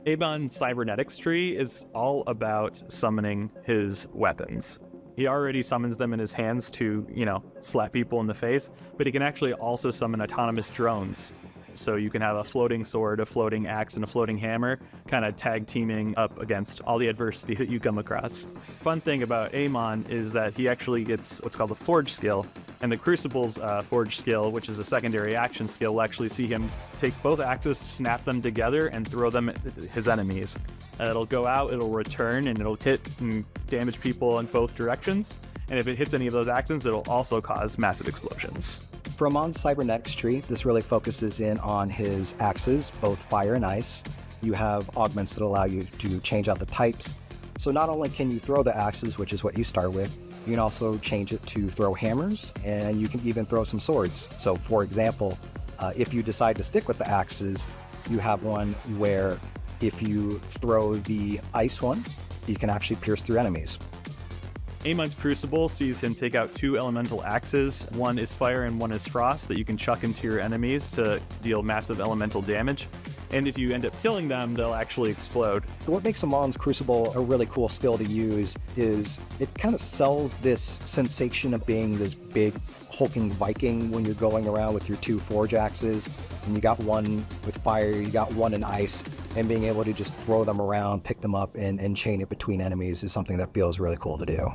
Amon Cybernetics Tree is all about summoning his weapons. He already summons them in his hands to, slap people in the face, but he can actually also summon autonomous drones. So you can have a floating sword, a floating axe, and a floating hammer, kind of tag teaming up against all the adversity that you come across. Fun thing about Amon is that he actually gets what's called the Forge skill, and the Crucible's Forge skill, which is a secondary action skill, will actually see him take both axes, snap them together, and throw them at his enemies. It'll go out, it'll return, and it'll hit and damage people in both directions. And if it hits any of those axes, it'll also cause massive explosions. For Amon's Cybernetics Tree, this really focuses in on his axes, both fire and ice. You have augments that allow you to change out the types. So not only can you throw the axes, which is what you start with, you can also change it to throw hammers, and you can even throw some swords. So for example, if you decide to stick with the axes, you have one where if you throw the ice one, you can actually pierce through enemies. Amon's Crucible sees him take out two elemental axes. One is fire and one is frost that you can chuck into your enemies to deal massive elemental damage. And if you end up killing them, they'll actually explode. What makes Amon's Crucible a really cool skill to use is it kind of sells this sensation of being this big hulking Viking when you're going around with your two forge axes, and you got one with fire, you got one in ice, and being able to just throw them around, pick them up, and chain it between enemies is something that feels really cool to do.